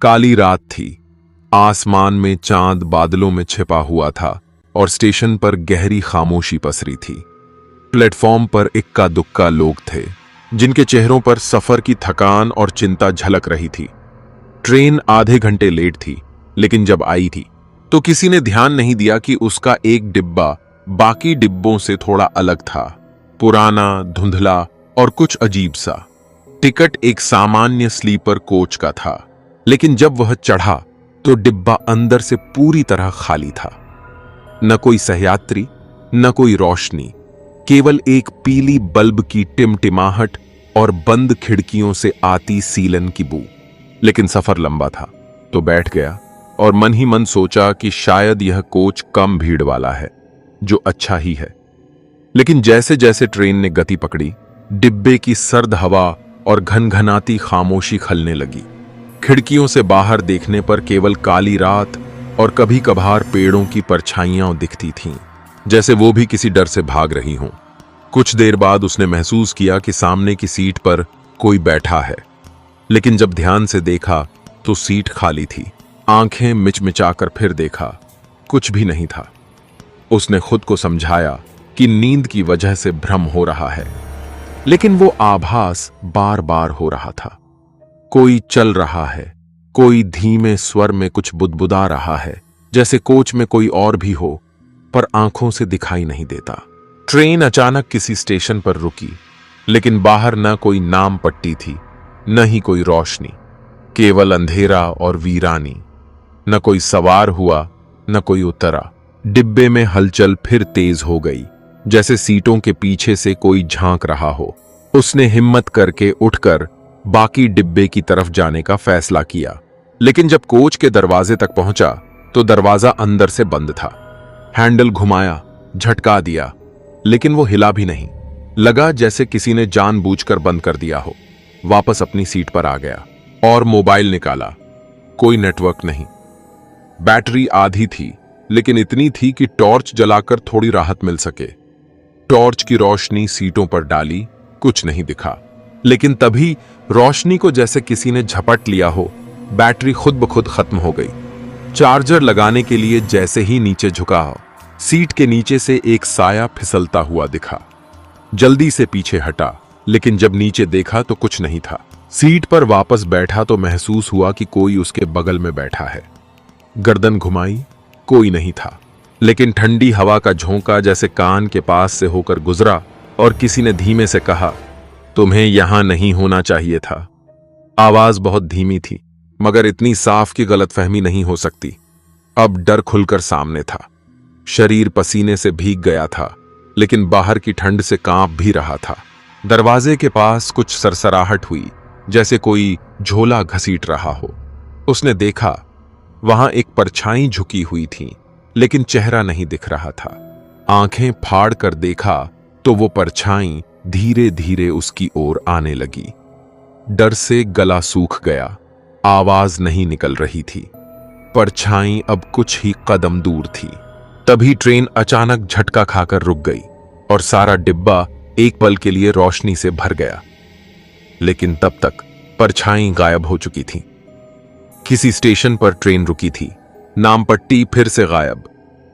काली रात थी। आसमान में चांद बादलों में छिपा हुआ था और स्टेशन पर गहरी खामोशी पसरी थी। प्लेटफॉर्म पर इक्का दुक्का लोग थे, जिनके चेहरों पर सफर की थकान और चिंता झलक रही थी। ट्रेन आधे घंटे लेट थी, लेकिन जब आई थी तो किसी ने ध्यान नहीं दिया कि उसका एक डिब्बा बाकी डिब्बों से थोड़ा अलग था। पुराना, धुंधला और कुछ अजीब सा। टिकट एक सामान्य स्लीपर कोच का था, लेकिन जब वह चढ़ा तो डिब्बा अंदर से पूरी तरह खाली था। न कोई सहयात्री, न कोई रोशनी, केवल एक पीली बल्ब की टिमटिमाहट और बंद खिड़कियों से आती सीलन की बू। लेकिन सफर लंबा था, तो बैठ गया और मन ही मन सोचा कि शायद यह कोच कम भीड़ वाला है, जो अच्छा ही है। लेकिन जैसे जैसे ट्रेन ने गति पकड़ी, डिब्बे की सर्द हवा और घनघनाती खामोशी खलने लगी। खिड़कियों से बाहर देखने पर केवल काली रात और कभी कभार पेड़ों की परछाइयां दिखती थीं, जैसे वो भी किसी डर से भाग रही हों। कुछ देर बाद उसने महसूस किया कि सामने की सीट पर कोई बैठा है, लेकिन जब ध्यान से देखा तो सीट खाली थी। आंखें मिचमिचाकर फिर देखा, कुछ भी नहीं था। उसने खुद को समझाया कि नींद की वजह से भ्रम हो रहा है, लेकिन वो आभास बार बार हो रहा था। कोई चल रहा है, कोई धीमे स्वर में कुछ बुदबुदा रहा है, जैसे कोच में कोई और भी हो, पर आंखों से दिखाई नहीं देता। ट्रेन अचानक किसी स्टेशन पर रुकी, लेकिन बाहर न कोई नाम पट्टी थी, न ही कोई रोशनी, केवल अंधेरा और वीरानी। न कोई सवार हुआ, न कोई उतरा। डिब्बे में हलचल फिर तेज हो गई, जैसे सीटों के पीछे से कोई झांक रहा हो। उसने हिम्मत करके उठकर बाकी डिब्बे की तरफ जाने का फैसला किया, लेकिन जब कोच के दरवाजे तक पहुंचा तो दरवाजा अंदर से बंद था। हैंडल घुमाया, झटका दिया, लेकिन वो हिला भी नहीं। लगा जैसे किसी ने जानबूझकर बंद कर दिया हो। वापस अपनी सीट पर आ गया और मोबाइल निकाला। कोई नेटवर्क नहीं। बैटरी आधी थी, लेकिन इतनी थी कि टॉर्च जलाकर थोड़ी राहत मिल सके। टॉर्च की रोशनी सीटों पर डाली, कुछ नहीं दिखा। लेकिन तभी रोशनी को जैसे किसी ने झपट लिया हो, बैटरी खुद ब खुद खत्म हो गई। चार्जर लगाने के लिए जैसे ही नीचे झुका, सीट के नीचे से एक साया फिसलता हुआ दिखा। जल्दी से पीछे हटा, लेकिन जब नीचे देखा तो कुछ नहीं था। सीट पर वापस बैठा तो महसूस हुआ कि कोई उसके बगल में बैठा है। गर्दन घुमाई, कोई नहीं था, लेकिन ठंडी हवा का झोंका जैसे कान के पास से होकर गुजरा और किसी ने धीमे से कहा, तुम्हें यहां नहीं होना चाहिए था। आवाज बहुत धीमी थी, मगर इतनी साफ कि गलतफहमी नहीं हो सकती। अब डर खुलकर सामने था। शरीर पसीने से भीग गया था, लेकिन बाहर की ठंड से कांप भी रहा था। दरवाजे के पास कुछ सरसराहट हुई, जैसे कोई झोला घसीट रहा हो। उसने देखा, वहां एक परछाई झुकी हुई थी, लेकिन चेहरा नहीं दिख रहा था। आंखें फाड़ कर देखा तो वो परछाई धीरे धीरे उसकी ओर आने लगी। डर से गला सूख गया, आवाज नहीं निकल रही थी। परछाई अब कुछ ही कदम दूर थी। तभी ट्रेन अचानक झटका खाकर रुक गई और सारा डिब्बा एक पल के लिए रोशनी से भर गया। लेकिन तब तक परछाई गायब हो चुकी थी। किसी स्टेशन पर ट्रेन रुकी थी, नाम पट्टी फिर से गायब,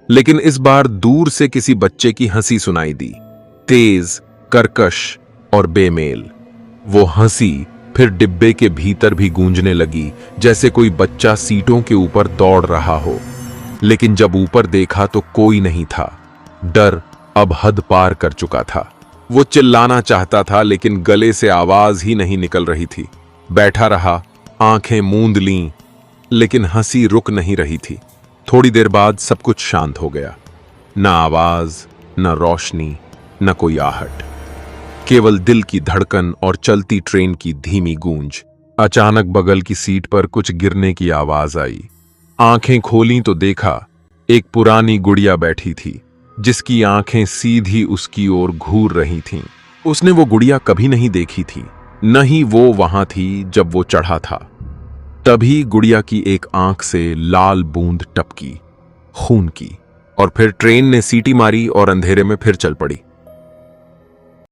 लेकिन इस बार दूर से किसी बच्चे की हंसी सुनाई दी, तेज, कर्कश और बेमेल। वो हंसी फिर डिब्बे के भीतर भी गूंजने लगी, जैसे कोई बच्चा सीटों के ऊपर दौड़ रहा हो। लेकिन जब ऊपर देखा तो कोई नहीं था। डर अब हद पार कर चुका था। वो चिल्लाना चाहता था, लेकिन गले से आवाज ही नहीं निकल रही थी। बैठा रहा, आंखें मूंद लीं, लेकिन हंसी रुक नहीं रही थी। थोड़ी देर बाद सब कुछ शांत हो गया। न आवाज, न रोशनी, न कोई आहट, केवल दिल की धड़कन और चलती ट्रेन की धीमी गूंज। अचानक बगल की सीट पर कुछ गिरने की आवाज आई। आंखें खोलीं तो देखा, एक पुरानी गुड़िया बैठी थी, जिसकी आंखें सीधी उसकी ओर घूर रही थीं। उसने वो गुड़िया कभी नहीं देखी थी, न ही वो वहां थी जब वो चढ़ा था। तभी गुड़िया की एक आंख से लाल बूंद टपकी, खून की, और फिर ट्रेन ने सीटी मारी और अंधेरे में फिर चल पड़ी।